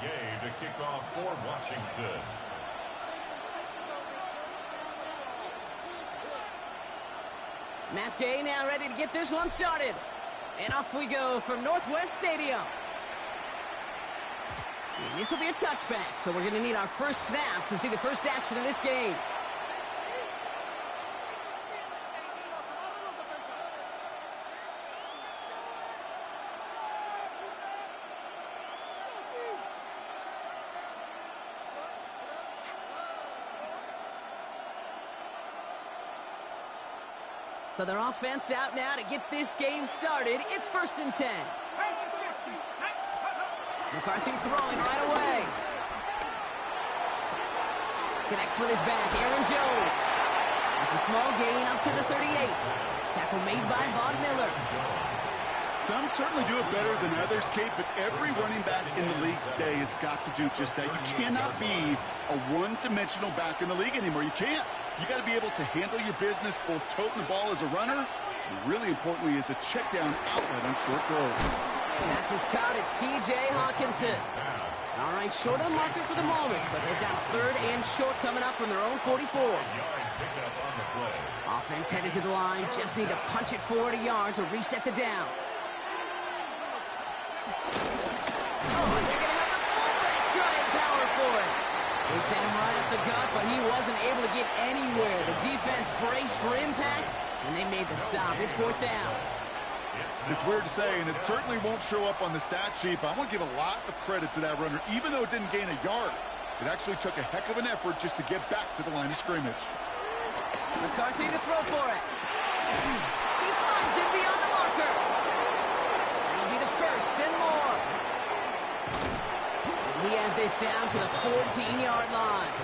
Gay to kick off for Washington. Matt Gay now ready to get this one started. And off we go from Northwest Stadium. And this will be a touchback, so we're going to need our first snap to see the first action of this game. So their offense out now to get this game started. It's 1st and 10. McCarthy throwing right away. Connects with his back. Aaron Jones. It's a small gain up to the 38. Tackle made by Von Miller. Some certainly do it better than others, Kate, but every running back in the league today has got to do just that. You cannot be a one-dimensional back in the league anymore. You can't. You got to be able to handle your business, both toting the ball as a runner, and really importantly as a check down outlet on short throws. Pass is caught. It's T.J. Hawkinson. All right, short of the marker for the moment, but they've got 3rd and short coming up from their own 44. Offense headed to the line. Just need to punch it 40 yards to reset the downs. Oh, they're going to have the fullback drive power for it. They sent him right up the gut, but he wasn't able to get anywhere. The defense braced for impact, and they made the stop. It's 4th down. It's weird to say, and it certainly won't show up on the stat sheet, but I want to give a lot of credit to that runner. Even though it didn't gain a yard, it actually took a heck of an effort just to get back to the line of scrimmage. McCarthy to throw for it. He finds it beyond the marker. It'll be the 1st and more. He has this down to the 14-yard line.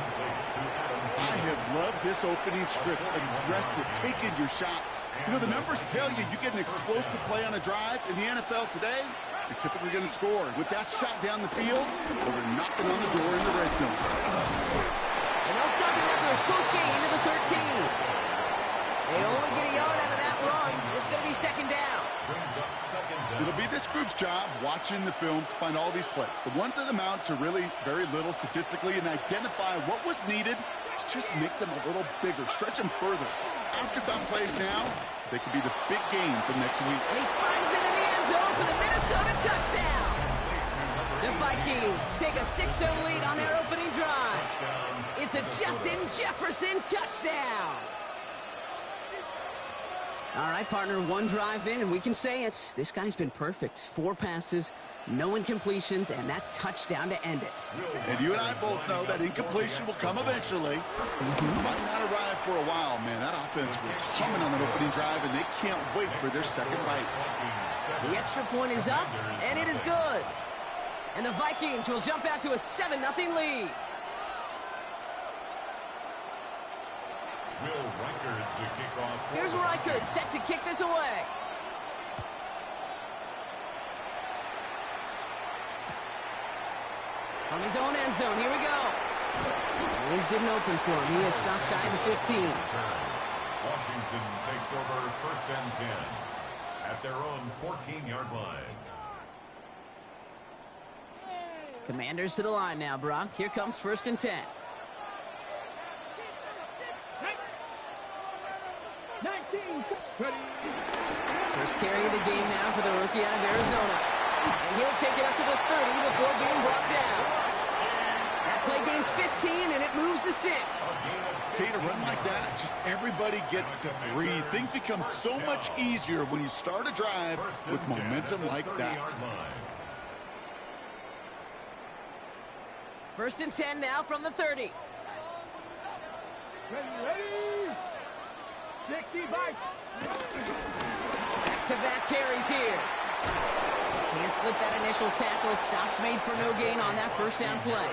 I have loved this opening script. Aggressive, taking your shots. You know, the numbers tell you get an explosive play on a drive. In the NFL today, you're typically going to score. With that shot down the field, they're knocking on the door in the red zone. And they'll stop him after a short gain to the 13. They only get a yard out of that run. It's going to be 2nd down. It'll be this group's job watching the film to find all these plays. The ones that amount to really very little statistically and identify what was needed to just make them a little bigger, stretch them further. Afterthought plays now, they could be the big gains of next week. And he finds it in the end zone for the Minnesota touchdown. The Vikings take a 6-0 lead on their opening drive. It's a Justin Jefferson touchdown. All right, partner, one drive in, and we can say it's this guy's been perfect. 4 passes, no incompletions, and that touchdown to end it. And you and I both know that incompletion will come eventually. Might not arrive for a while, man. That offense was humming on that opening drive, and they can't wait for their second bite. The extra point is up, and it is good. And the Vikings will jump out to a 7-0 lead. Here's Reichert set to kick this away. From his own end zone, here we go. Wins didn't open for him. He is stopped side the 15. Washington takes over 1st and 10 at their own 14-yard line. Commanders to the line now, Brock. Here comes 1st and 10. First carry of the game now for the rookie out of Arizona. And he'll take it up to the 30 before being brought down. That play gains 15, and it moves the sticks. Okay, to run like that, just everybody gets to breathe. Things become so much easier when you start a drive with momentum like that. 1st and 10 now from the 30. Ready. 60 bites. Back-to-back carries here. Can't slip that initial tackle. Stops made for no gain on that 1st down play.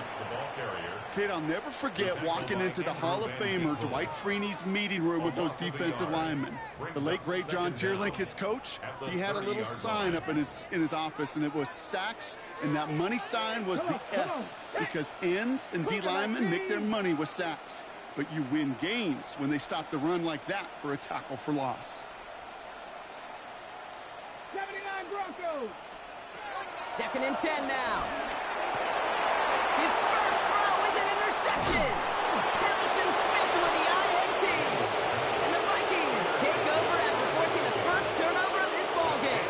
Kid, I'll never forget walking into the Hall of Famer Dwight Freeney's meeting room with those defensive linemen. The late, great John Tierlink, his coach, he had a little sign up in his office, and it was sacks, and that money sign was the S, because ends and D linemen make their money with sacks. But you win games when they stop the run like that for a tackle for loss. 79 Broncos. 2nd and 10 now. His first throw is an interception. Harrison Smith with the INT. And the Vikings take over after forcing the first turnover of this ballgame.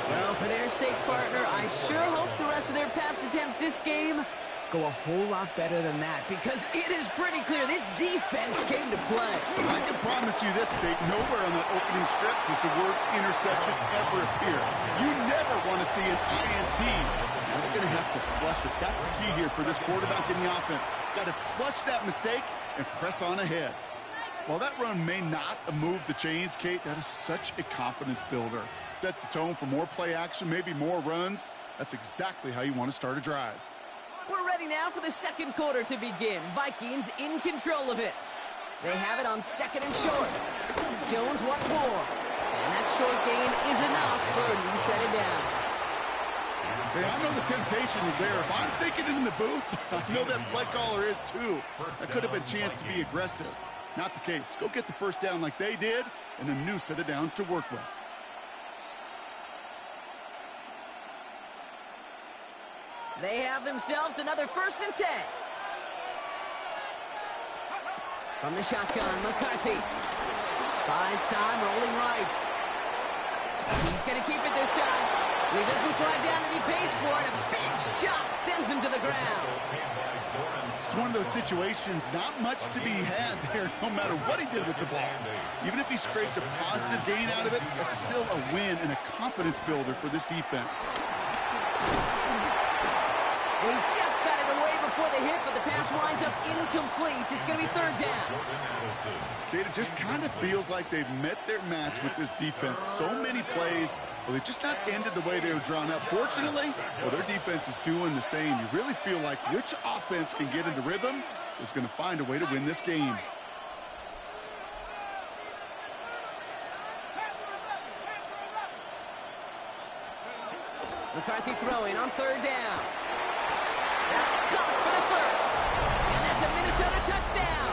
Well, for their sake, partner, I sure hope the rest of their pass attempts this game go a whole lot better than that, because it is pretty clear this defense came to play. I can promise you this, Kate, nowhere on that opening script does the word interception ever appear. You never want to see an INT. Now they're going to have to flush it. That's the key here for this quarterback in the offense. Got to flush that mistake and press on ahead. While that run may not have moved the chains, Kate, that is such a confidence builder. Sets the tone for more play action, maybe more runs. That's exactly how you want to start a drive. We're ready now for the second quarter to begin. Vikings in control of it. They have it on second and short. Jones wants more. And that short gain is enough for a new set it down. Hey, I know the temptation is there. If I'm thinking it in the booth, I know that play caller is too. That could have been a chance to be aggressive. Not the case. Go get the first down like they did, and a new set of downs to work with. They have themselves another 1st and 10. From the shotgun, McCarthy. Buys time, rolling right. He's going to keep it this time. He doesn't slide down and he pays for it. A big shot sends him to the ground. It's one of those situations, not much to be had there, no matter what he did with the ball. Even if he scraped a positive gain out of it, it's still a win and a confidence builder for this defense. They just got it away before the hit, but the pass winds up incomplete. It's going to be 3rd down. Kate, it just kind of feels like they've met their match with this defense. So many plays, well, they've just not ended the way they were drawn up. Fortunately, well, their defense is doing the same. You really feel like which offense can get into rhythm is going to find a way to win this game. McCarthy throwing on 3rd down. That's caught for the first. And that's a Minnesota touchdown.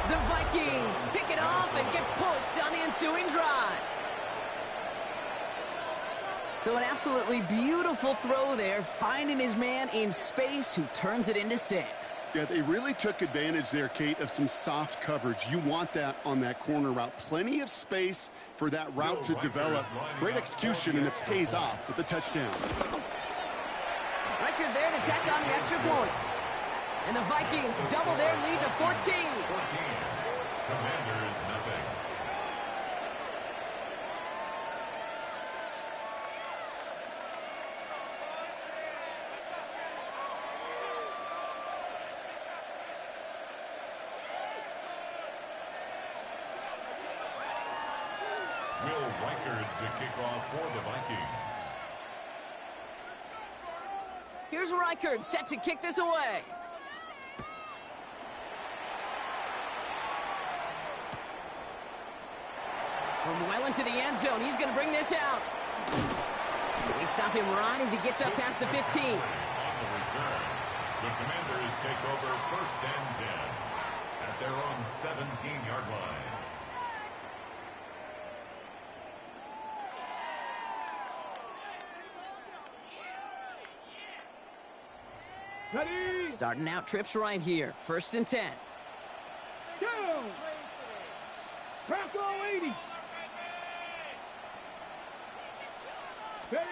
The Vikings pick it off and get points on the ensuing drive. So an absolutely beautiful throw there, finding his man in space who turns it into 6. Yeah, they really took advantage there, Kate, of some soft coverage. You want that on that corner route. Plenty of space for that route to develop. Great execution, and it pays off with the touchdown. Record there to tack on the extra point. And the Vikings double their lead to 14. Commanders, nothing. Will Reichard to kick off for the Vikings. Here's Reichard set to kick this away. From well into the end zone, he's going to bring this out. We stop him right as he gets up past the 15. On the return, the Commanders take over 1st and 10 at their own 17-yard line. Ready? Starting out trips right here. 1st and 10. Go! Bronco 80. Ready?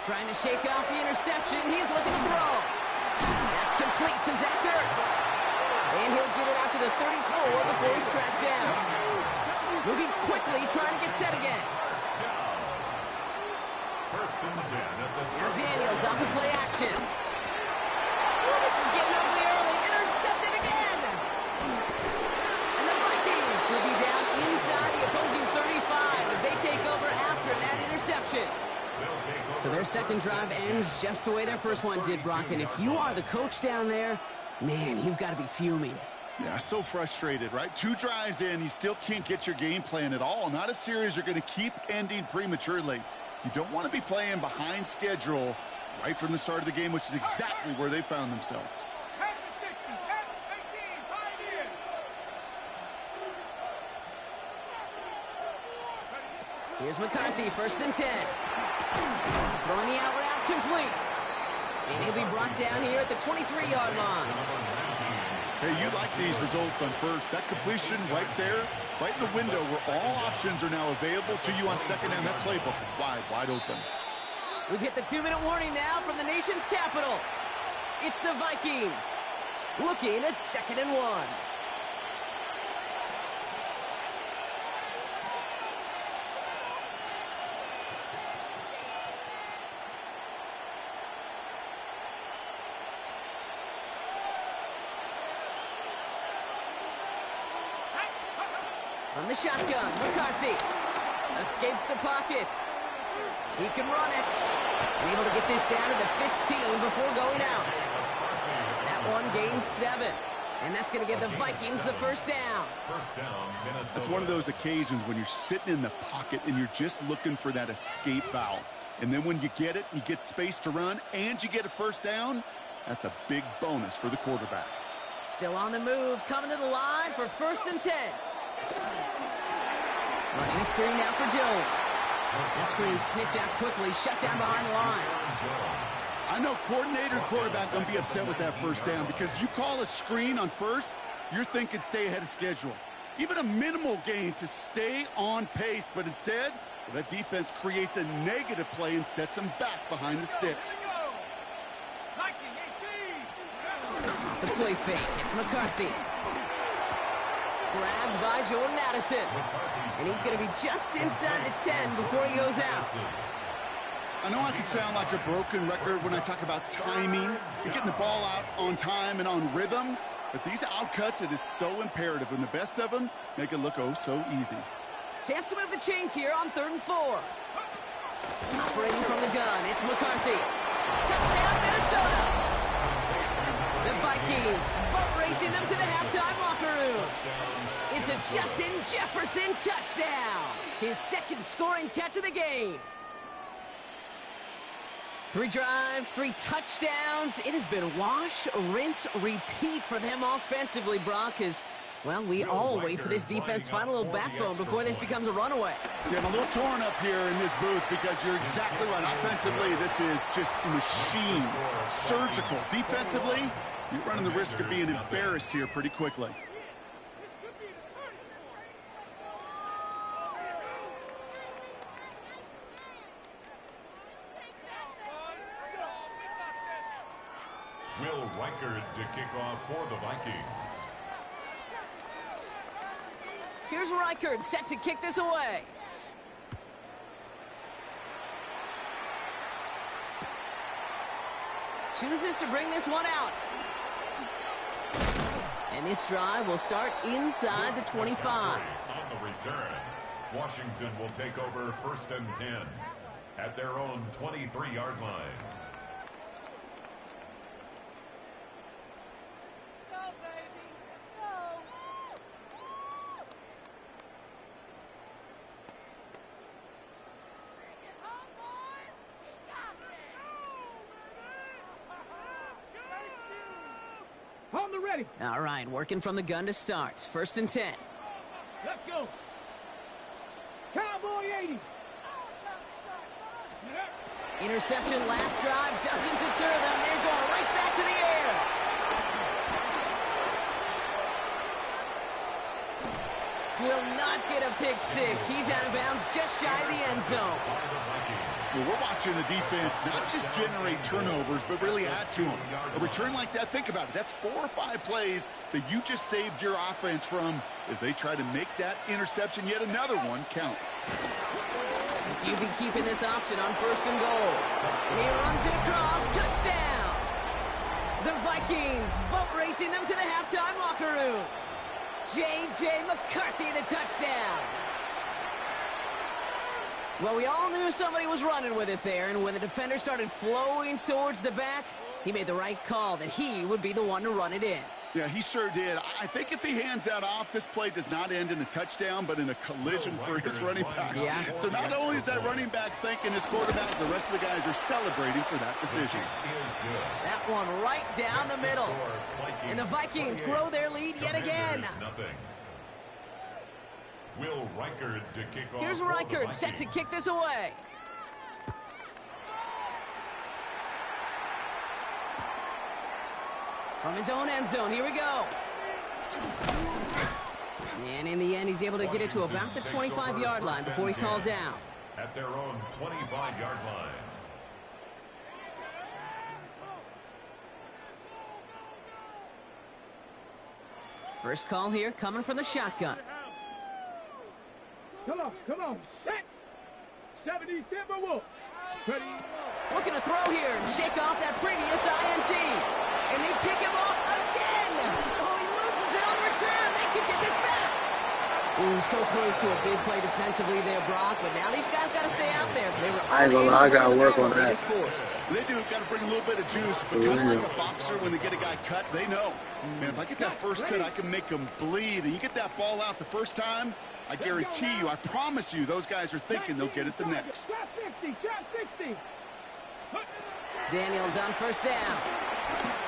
Trying to shake off the interception. He's looking to throw. That's complete to Zach Ertz. And he'll get it out to the 34 before he's tracked down. Moving quickly, trying to get set again. 1st and 10 at the Now Daniels off the play action. Oh, this is getting ugly early. Intercepted again. And the Vikings will be down inside the opposing 35 as they take over after that interception. So their second drive ends just the way their first one did, Brock. And if you are the coach down there, man, you've got to be fuming. Yeah, so frustrated, right? 2 drives in, you still can't get your game plan at all. Not a series you're going to keep ending prematurely. You don't want to be playing behind schedule right from the start of the game, which is exactly where they found themselves. Here's McCarthy, 1st and 10. Throwing the out route complete. And he'll be brought down here at the 23-yard line. Hey, you like these results on first. That completion right there, right in the window where all options are now available to you on second down. That playbook wide open. We've hit the 2-minute warning now from the nation's capital. It's the Vikings looking at 2nd and 1. From the shotgun, McCarthy escapes the pocket. He can run it. And able to get this down to the 15 before going out. That one gains 7. And that's going to give the Vikings the first down. That's one of those occasions when you're sitting in the pocket and you're just looking for that escape valve. And then when you get it, you get space to run, and you get a first down, that's a big bonus for the quarterback. Still on the move, coming to the line for 1st and 10. Running a screen now for Jones. That screen sniffed out quickly, shut down behind the line. I know coordinator and quarterback going to be upset with that first down because you call a screen on first, you're thinking stay ahead of schedule. Even a minimal gain to stay on pace, but instead, that defense creates a negative play and sets them back behind the sticks. Off the play fake, it's McCarthy. Grabbed by Jordan Addison. And he's going to be just inside the 10 before he goes out. I know I can sound like a broken record when I talk about timing and getting the ball out on time and on rhythm, but these outcuts, it is so imperative, and the best of them make it look oh so easy. Chance to move the chains here on 3rd and 4. Operating from the gun, it's McCarthy. Touchdown, Minnesota! The Vikings boat racing them to the halftime locker room. It's a Justin Jefferson touchdown. His 2nd scoring catch of the game. 3 drives, 3 touchdowns. It has been wash, rinse, repeat for them offensively, Brock, as, well, we all wait for this defense to find a little backbone before this becomes a runaway. Yeah, I'm a little torn up here in this booth because you're exactly right. Offensively, this is just machine, surgical. Defensively, you're running the risk of being embarrassed here pretty quickly. Will Reichard to kick off for the Vikings. Here's Reichard set to kick this away. Chooses to bring this one out. And this drive will start inside the 25. On the return, Washington will take over 1st and 10 at their own 23-yard line. On the ready. All right, working from the gun to start. 1st and 10. Let's go. Cowboy 80. Interception last drive doesn't deter them. They're going right back to the air. Will not get a pick 6. He's out of bounds just shy of the end zone. Well, we're watching the defense not just generate turnovers, but really add to them. A return like that, think about it. That's 4 or 5 plays that you just saved your offense from as they try to make that interception, yet another one, count. You be keeping this option on 1st and goal. And he runs it across. Touchdown! The Vikings boat racing them to the halftime locker room. J.J. McCarthy, the touchdown. Well, we all knew somebody was running with it there, and when the defender started flowing towards the back, he made the right call that he would be the one to run it in. Yeah, he sure did. I think if he hands that off, this play does not end in a touchdown, but in a collision for his running back. Yeah. So not only is that running back thanking his quarterback, the rest of the guys are celebrating for that decision. That one right down the middle. And the Vikings grow their lead yet again. Will Reichard to kick off. Here's Reichard set to kick this away. From his own end zone, here we go. And in the end, he's able to get it to about the 25-yard line before he's hauled down. At their own 25-yard line. First call here coming from the shotgun. Come on. Set. 70 Timberwolves. Ready. Looking to throw here and shake off that previous INT. And they pick him off again. Oh, he loses it on the return. They can get this back. Ooh, so close to a big play defensively there, Brock. But now these guys got to stay out there. They were I ain't gonna lie, I gotta work on that. They do got to bring a little bit of juice, but kind of like a boxer, when they get a guy cut, they know. Man, if I get that first cut, I can make them bleed. And you get that ball out the first time, I guarantee you, I promise you, those guys are thinking they'll get it the next. Trap 50, trap 60. Daniels on first down.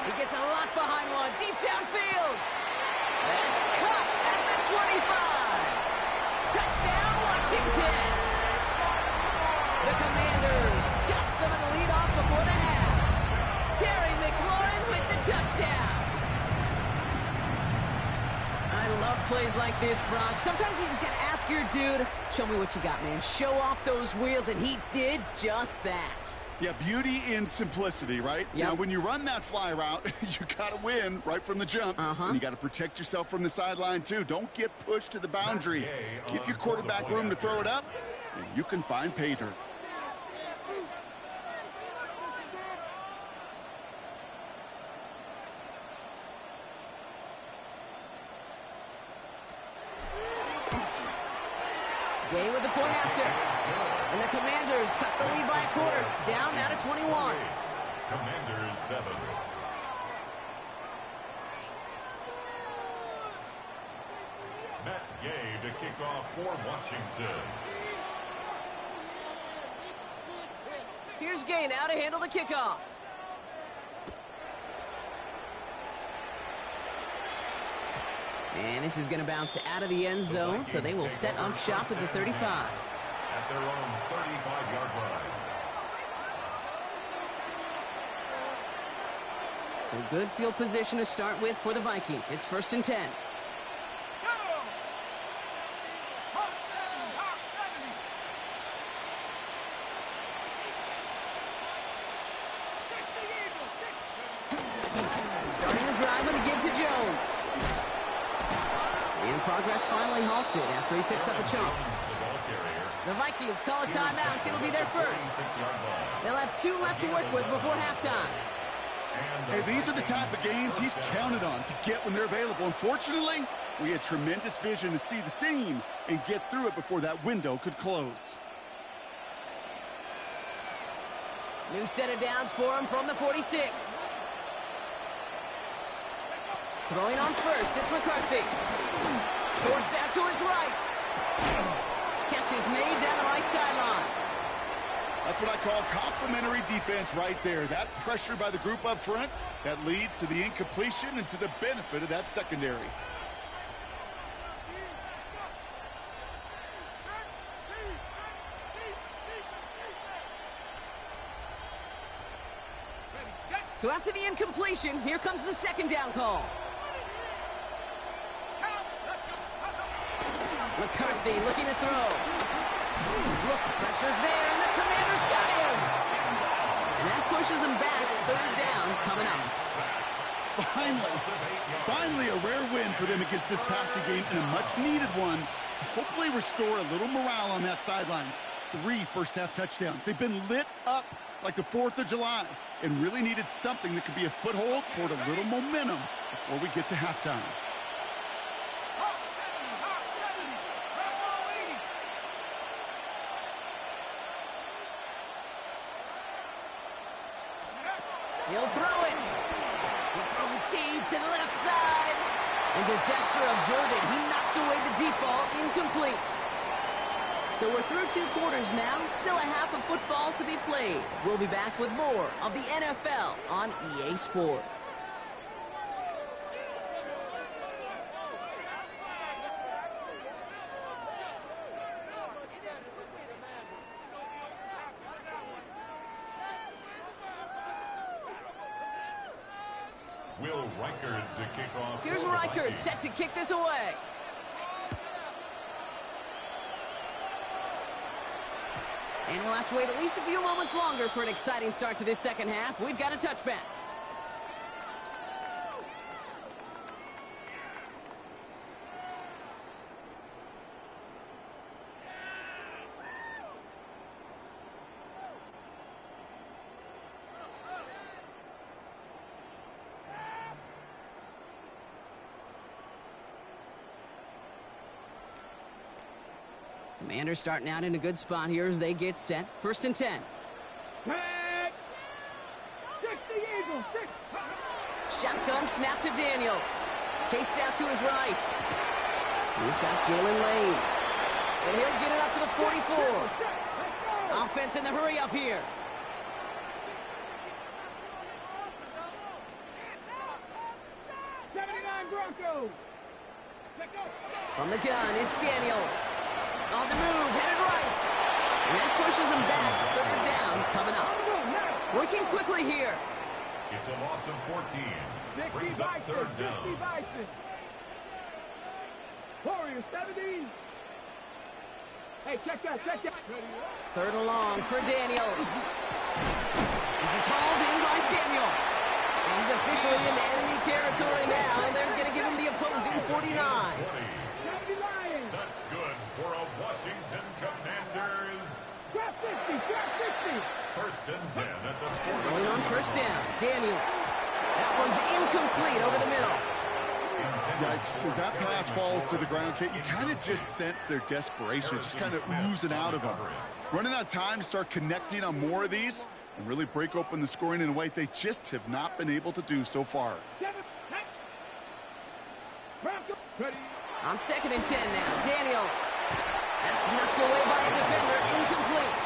He gets a lot behind one, deep downfield. That's cut at the 25. Touchdown, Washington. The Commanders chop some of the lead off before the half. Terry McLaurin with the touchdown. I love plays like this, Brock. Sometimes you just got to ask your dude, show me what you got, man. Show off those wheels, and he did just that. Yeah, beauty in simplicity, right? Yep. Now, when you run that fly route, you got to win right from the jump. And you got to protect yourself from the sideline, too. Don't get pushed to the boundary. Give your quarterback room to throw it up, and you can find pay dirt. Gay with the point after. And the Commanders cut the lead by a quarter. Down now to 21. Commanders 7. Matt Gay to kick off for Washington. Here's Gay now to handle the kickoff. And this is going to bounce out of the end zone, so they will set up shop at the 35. At their own 35-yard line. So good field position to start with for the Vikings. It's 1st and 10. Starting the drive with a give to Jones. And progress finally halted after he picks up a chunk. The Vikings call a timeout. It'll be their first. They'll have 2 left to work with before halftime. Hey, these are the type of games he's counted on to get when they're available. Unfortunately, we had tremendous vision to see the seam and get through it before that window could close. New set of downs for him from the 46. Throwing on first, it's McCarthy. Forced out to his right. Catch is made down the right sideline. That's what I call complimentary defense right there. That pressure by the group up front, that leads to the incompletion and to the benefit of that secondary. So after the incompletion, here comes the second down call. McCarthy looking to throw. Look, pressure's there, and the Commanders got him. And that pushes them back. 3rd down coming up. Finally a rare win for them against this passing game, and a much-needed one to hopefully restore a little morale on that sidelines. 3 first-half touchdowns. They've been lit up like the 4th of July and really needed something that could be a foothold toward a little momentum before we get to halftime. He'll throw it. He's throwing deep to the left side. And disaster averted. He knocks away the deep ball, incomplete. So we're through 2 quarters now. Still a half of football to be played. We'll be back with more of the NFL on EA Sports. Will Reichard to kick off. Here's Reichard set to kick this away. And we'll have to wait at least a few moments longer for an exciting start to this second half. We've got a touchback. Commanders starting out in a good spot here as they get set. 1st and 10. Tag. 60 Eagles. Shotgun snap to Daniels. Chased out to his right. He's got Jalen Lane. And he'll get it up to the 44. Offense in the hurry up here. Broncos. From the gun, it's Daniels. On the move, headed right. And that pushes him back. 3rd down coming up. Working quickly here. It's a loss of 14. Brings up 3rd down. Warriors 70. Hey, check that. 3rd and long for Daniels. This is hauled in by Samuel. And he's officially into enemy territory now, and they're going to give him the opposing 49. That's good for a Washington Commanders. Drop 60. 1st and 10 at the 40. Going on 1st down, Daniels. That one's incomplete over the middle. Yikes, as that pass falls to the ground, Kate, you kind of just sense their desperation, just kind of oozing out of them. Running out of time to start connecting on more of these and really break open the scoring in a way they just have not been able to do so far. On 2nd and 10 now, Daniels. That's knocked away by a defender, incomplete.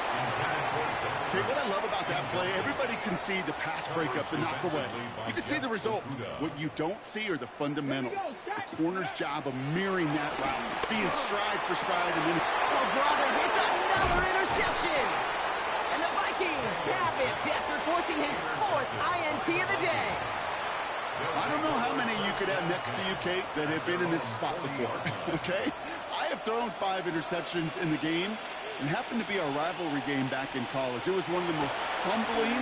Okay, what I love about that play, everybody can see the pass breakup, the knock away. You can see the result. What you don't see are the fundamentals. The corner's job of mirroring that route, being stride for stride, and then... Oh, brother, it's another interception. And the Vikings have it after forcing his 4th INT of the day. I don't know how many you could have next to you, Kate, that have been in this spot before, okay? I have thrown 5 interceptions in the game, and happened to be our rivalry game back in college. It was one of the most humbling,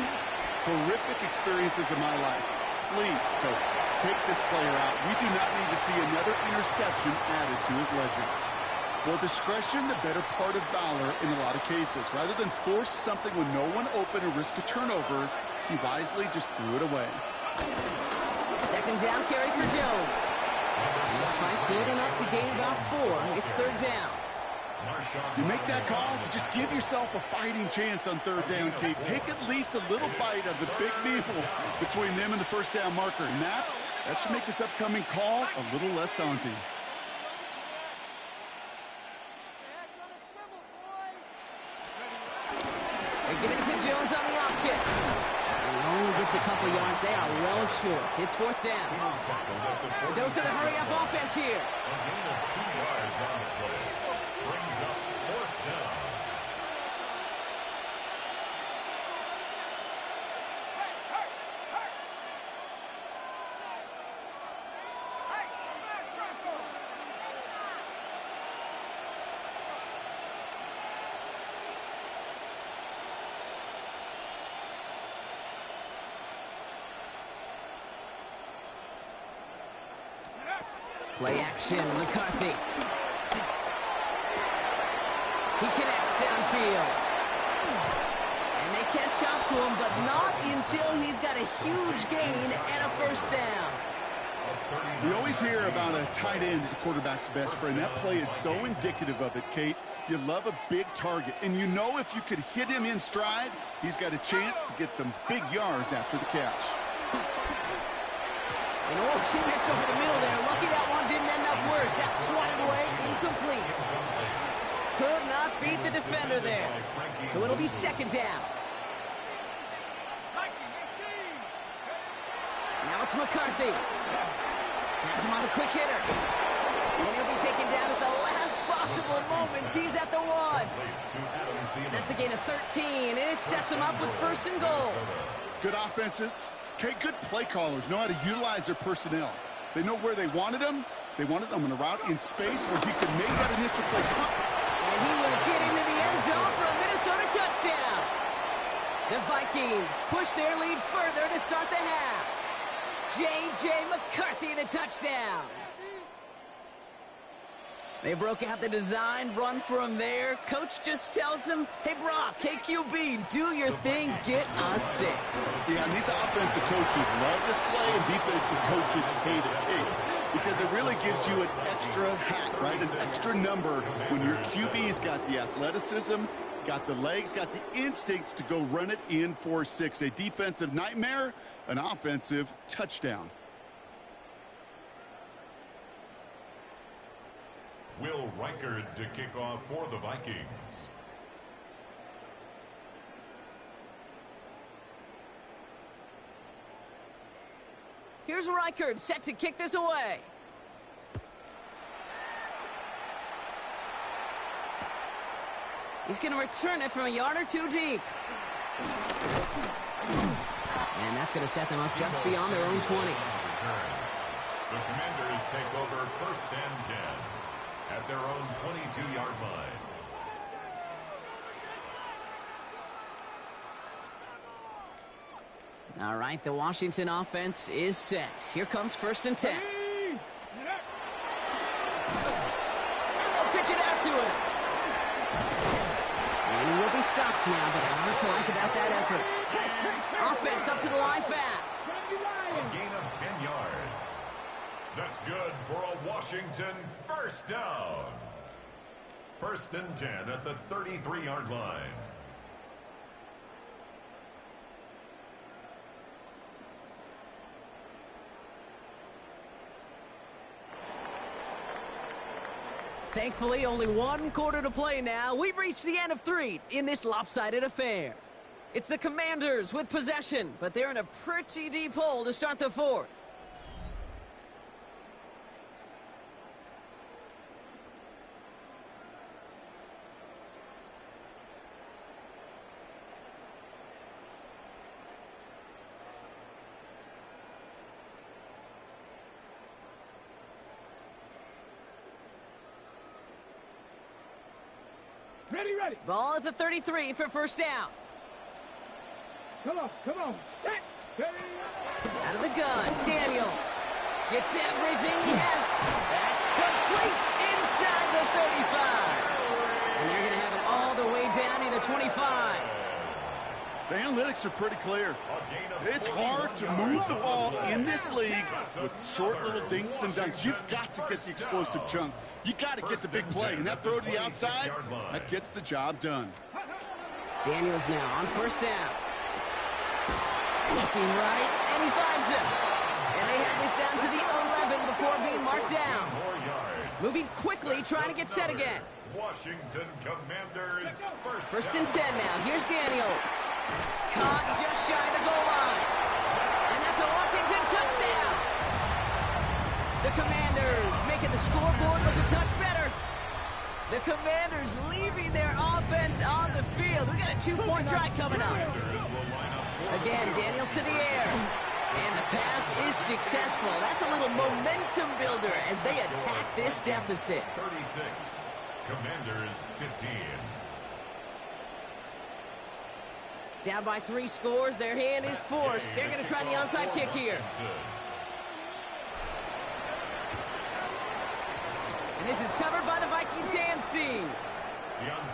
horrific experiences of my life. Please, coach, take this player out. We do not need to see another interception added to his ledger. More discretion, the better part of valor in a lot of cases. Rather than force something when no one open or risk a turnover, he wisely just threw it away. 2nd down carry for Jones. And this fight good enough to gain about 4. It's 3rd down. You make that call to just give yourself a fighting chance on 3rd down, Kate. Take at least a little bite of the big meal between them and the 1st down marker. And that should make this upcoming call a little less daunting. They're giving it to Jones on the option. And he only gets a couple yards. They are well short. It's 4th down. A dose of the hurry-up offense here. A gain of 2 yards on the play. Brings up 4th down. Play action, McCarthy. He connects downfield. And they catch up to him, but not until he's got a huge gain and a 1st down. We always hear about a tight end as a quarterback's best friend. That play is so indicative of it, Kate. You love a big target, and you know if you could hit him in stride, he's got a chance to get some big yards after the catch. And oh, she missed over the middle there. Lucky that one didn't end up worse. That swatted away, incomplete. Could not beat the defender there. So it'll be 2nd down. Now it's McCarthy. Has him on the quick hitter. And he'll be taken down at the last possible moment. He's at the 1. That's a gain of 13, and it sets him up with 1st and goal. Good offenses Okay, good play callers know how to utilize their personnel. They know where they wanted them. They wanted them on a route in space where he could make that initial play. And he will get into the end zone for a Minnesota touchdown. The Vikings push their lead further to start the half. J.J. McCarthy, the touchdown. They broke out the design, run for him there. Coach just tells him, hey, Brock, hey, QB, do your thing, get us 6. Yeah, and these offensive coaches love this play, and defensive coaches hate it, because it really gives you an extra hat, right, an extra number when your QB's got the athleticism, got the legs, got the instincts to go run it in for 6. A defensive nightmare, an offensive touchdown. Will Reichard to kick off for the Vikings. Here's Reichard set to kick this away. He's going to return it from a yard or 2 deep. And that's going to set them up just beyond their own 20. The Commanders take over 1st and 10 at their own 22-yard line. All right, the Washington offense is set. Here comes 1st and 10. And they'll pitch it out to him. And he will be stopped now, but not much to like about that effort. Offense up to the line fast. A gain of 10 yards. That's good for a Washington 1st down. 1st and 10 at the 33-yard line. Thankfully, only 1 quarter to play now. We've reached the end of 3 in this lopsided affair. It's the Commanders with possession, but they're in a pretty deep hole to start the 4th. Ready. Ball at the 33 for 1st down. Come on. Set. Ready. Out of the gun, Daniels gets everything he has. That's complete inside the 35. And they're going to have it all the way down to the 25. The analytics are pretty clear. It's hard to move the ball in this league with short little dinks and dunks. You've got to get the explosive chunk. You got to get the big play, and that throw to the outside, that gets the job done. Daniels now on 1st down. Looking right, and he finds it. And they have this down to the 11 before being marked down. Moving quickly, trying to get set again. Washington Commanders 1st and 10 now. Here's Daniels. Caught just shy of the goal line. And that's a Washington touchdown. The Commanders making the scoreboard look a touch better. The Commanders leaving their offense on the field. We got a 2-point try coming up. Again, Daniels to the air. And the pass is successful. That's a little momentum builder as they attack this deficit. 36. Commanders 15. Down by 3 scores. Their hand is forced. They're going to try the onside kick here. And this is covered by the Vikings hands team.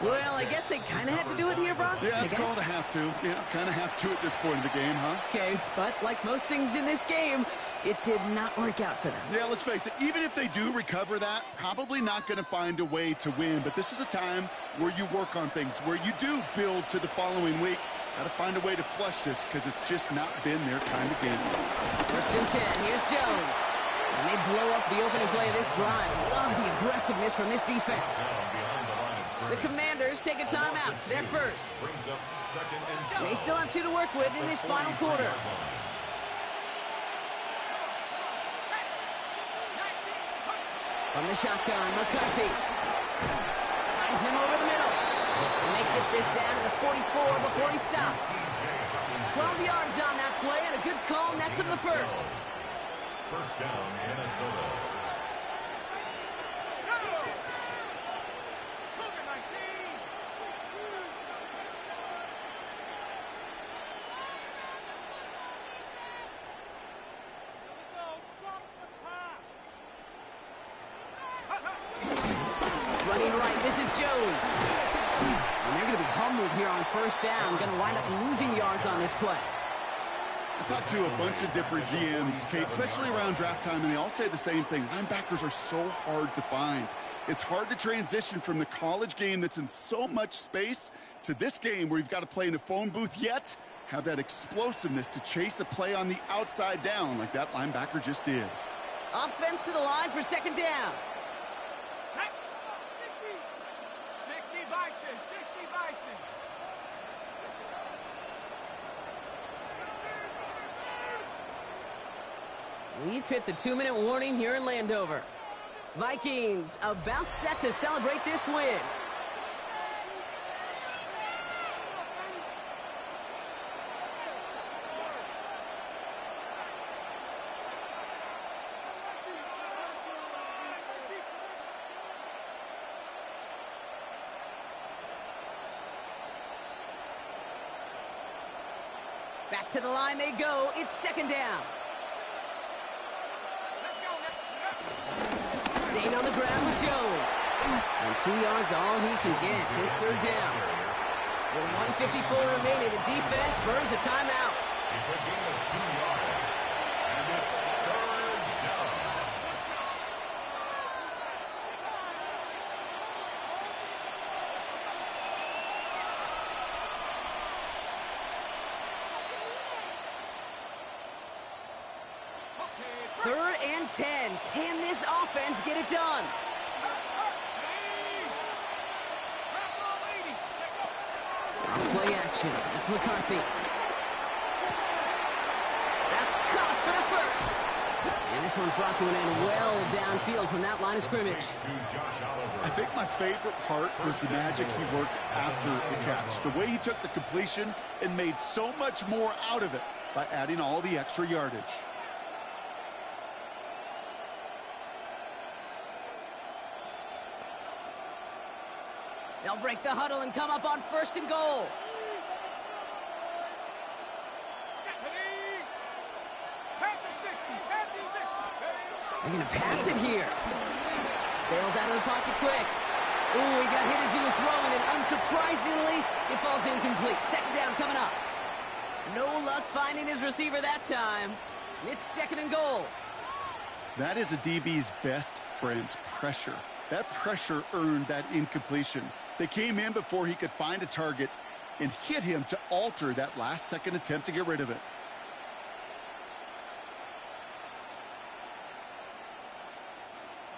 Well, I guess they kind of had to do it here, Brock. Yeah, it's called a have to. Yeah, kind of have to at this point of the game, huh? Okay, but like most things in this game, it did not work out for them. Yeah, let's face it, even if they do recover that, probably not going to find a way to win. But this is a time where you work on things, where you do build to the following week. Got to find a way to flush this because it's just not been their kind of game. 1st and 10, here's Jones. And they blow up the opening play of this drive. Love the aggressiveness from this defense. The Commanders take a timeout. They're first. They still have 2 to work with in this final quarter. From the shotgun, McCarthy finds him over the middle. And they get this down to the 44 before he stopped. 12 yards on that play, and a good call nets him the first. First down, Minnesota. Running right, this is Jones. And they're going to be humbled here on first down. Going to wind up losing yards on this play. I talked to a bunch of different GMs, Kate, especially around draft time, and they all say the same thing. Linebackers are so hard to find. It's hard to transition from the college game that's in so much space to this game where you've got to play in a phone booth, yet have that explosiveness to chase a play on the outside down like that linebacker just did. Offense to the line for second down. 60 Bison, 60 Bison. We've hit the 2-minute warning here in Landover. Vikings about set to celebrate this win. Back to the line they go. It's second down. Staying on the ground with Jones. And 2 yards all he can get. It's third down. With 1:54 remaining, the defense burns a timeout. It's a gain of 2 yards. And it's third down. Third and 10. Can this offense get it done? Play action. That's McCarthy. That's caught for the first. And this one's brought to an end well downfield from that line of scrimmage. I think my favorite part was the magic he worked after the catch. The way he took the completion and made so much more out of it by adding all the extra yardage. They'll break the huddle and come up on first and goal. They're going to pass it here. Bails out of the pocket quick. Ooh, he got hit as he was throwing, and unsurprisingly, it falls incomplete. Second down coming up. No luck finding his receiver that time. It's second and goal. That is a DB's best friend, pressure. That pressure earned that incompletion. They came in before he could find a target and hit him to alter that last-second attempt to get rid of it.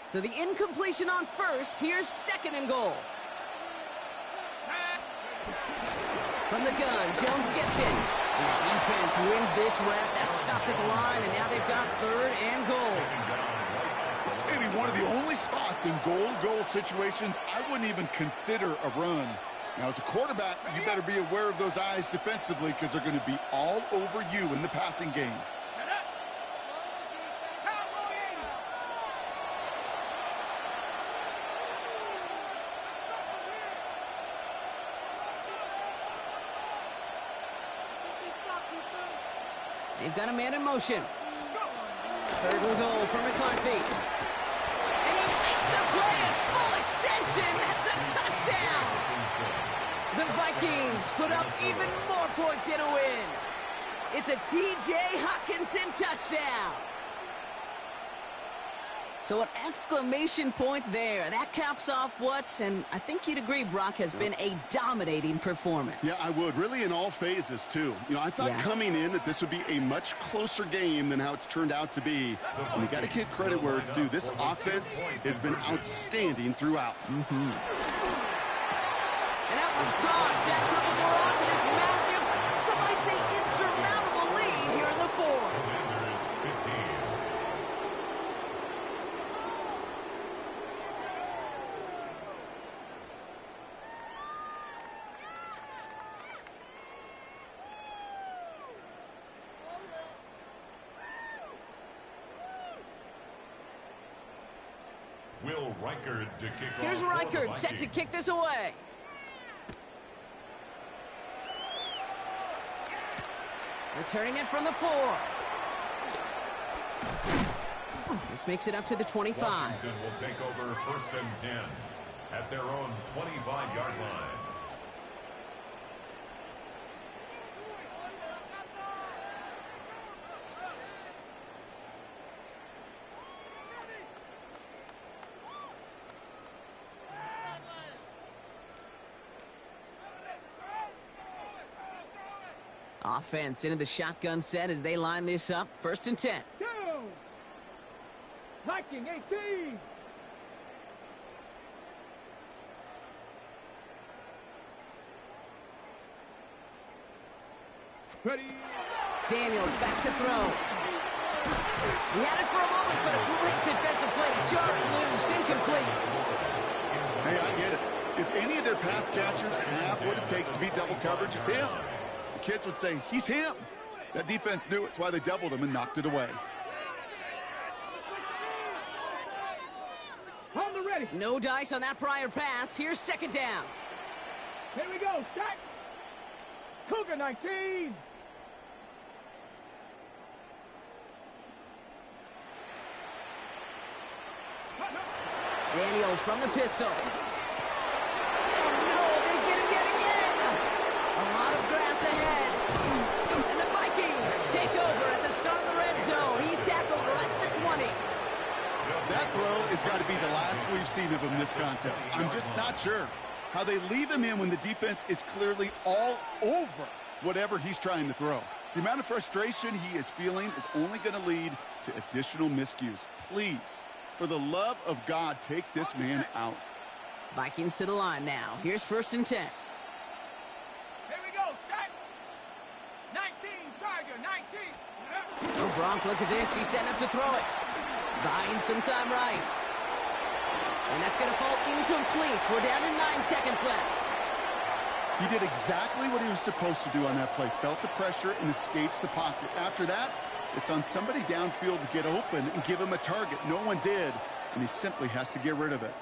So the incompletion on first. Here's second and goal. From the gun, Jones gets it. And the defense wins this rep. That's stopped at the line, and now they've got third and goal. This may be one of the only spots in goal situations I wouldn't even consider a run. Now, as a quarterback, you better be aware of those eyes defensively because they're going to be all over you in the passing game. They've got a man in motion. Third and goal for McCarthy. And he makes the play at full extension. That's a touchdown. The Vikings put up even more points in a win. It's a T.J. Hockenson touchdown. So an exclamation point there. That caps off what, and I think you'd agree, Brock, has been a dominating performance. Yeah, I would. Really in all phases, too. You know, I thought coming in that this would be a much closer game than how it's turned out to be. And you got to give credit where it's due. This offense has been outstanding throughout. And that one's caught. Zach couple more on to this massive, some might say insurmountable lead here in the fourth. Reichard to kick Here's off for the Reichard set to Vikings. kick this away. Returning it from the 4. This makes it up to the 25. Washington will take over 1st and 10 at their own 25-yard line. Offense into the shotgun set as they line this up. 1st and 10. Go! Viking 18! Ready? Daniels back to throw. He had it for a moment, but a great defensive play to jar it loose. Incomplete. Hey, I get it. If any of their pass catchers have what it takes to beat double coverage, it's him. The kids would say, he's him. That defense knew it. It's why they doubled him and knocked it away. On the ready. No dice on that prior pass. Here's 2nd down. Here we go. Start. Cougar 19. Daniels from the pistol. Oh, no, they get him yet again. A lot of grass ahead. And the Vikings take over at the start of the red zone. He's tackled right at the 20. That throw has got to be the last we've seen of him this contest. I'm just not sure how they leave him in when the defense is clearly all over whatever he's trying to throw. The amount of frustration he is feeling is only going to lead to additional miscues. Please, for the love of God, take this man out. Vikings to the line now. Here's 1st and 10. Here we go. Set. 19. Tiger 19. Oh, Bronk, look at this. He's setting up to throw it. Buying some time right. And that's going to fall incomplete. We're down to 9 seconds left. He did exactly what he was supposed to do on that play. Felt the pressure and escapes the pocket. After that, it's on somebody downfield to get open and give him a target. No one did, and he simply has to get rid of it.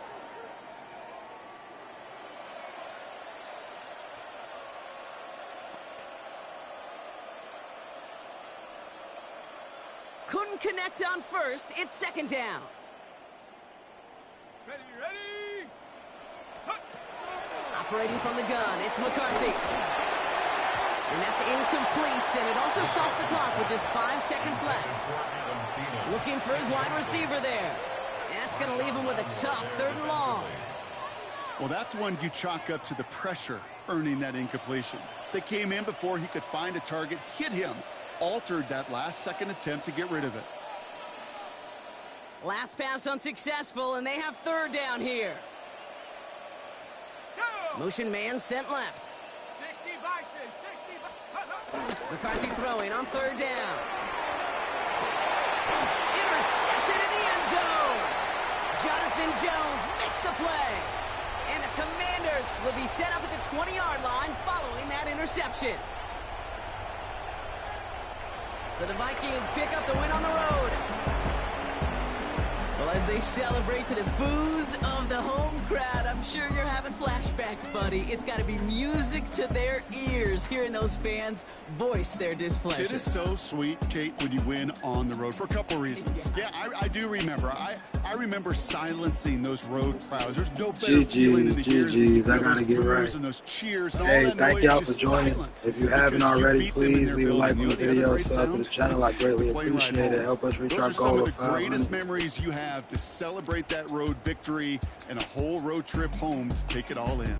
Couldn't connect on 1st. It's 2nd down. Ready, ready. Operating from the gun, it's McCarthy. And that's incomplete, and it also stops the clock with just 5 seconds left. Looking for his wide receiver there. And that's going to leave him with a tough 3rd and long. Well, that's one you chalk up to the pressure earning that incompletion. They came in before he could find a target, hit him, altered that last-second attempt to get rid of it. Last pass unsuccessful, and they have 3rd down here. Go! Motion man sent left. 60 Bison. 60. McCarthy throwing on 3rd down. Intercepted in the end zone. Jonathan Jones makes the play. And the Commanders will be set up at the 20-yard line following that interception. So the Vikings pick up the win on the road. Well, as they celebrate to the boos of the home crowd, I'm sure you're having flashbacks, buddy. It's got to be music to their ears, hearing those fans voice their displeasure. It is so sweet, Kate, when you win on the road for a couple reasons. Yeah, I do remember. I remember silencing those road crowds. There's no better feeling in the ears GG's, I gotta get right. and those cheers and all Hey, that thank noise y'all is for just joining. silence. If you haven't Because you already, beat them in please their leave a like building. on the You know the video, other great sub to the sound? channel. I greatly Plane ride appreciate it. home. Help us reach Those our are some goal of of the greatest 500. memories you have to celebrate that road victory and a whole road trip home to take it all in.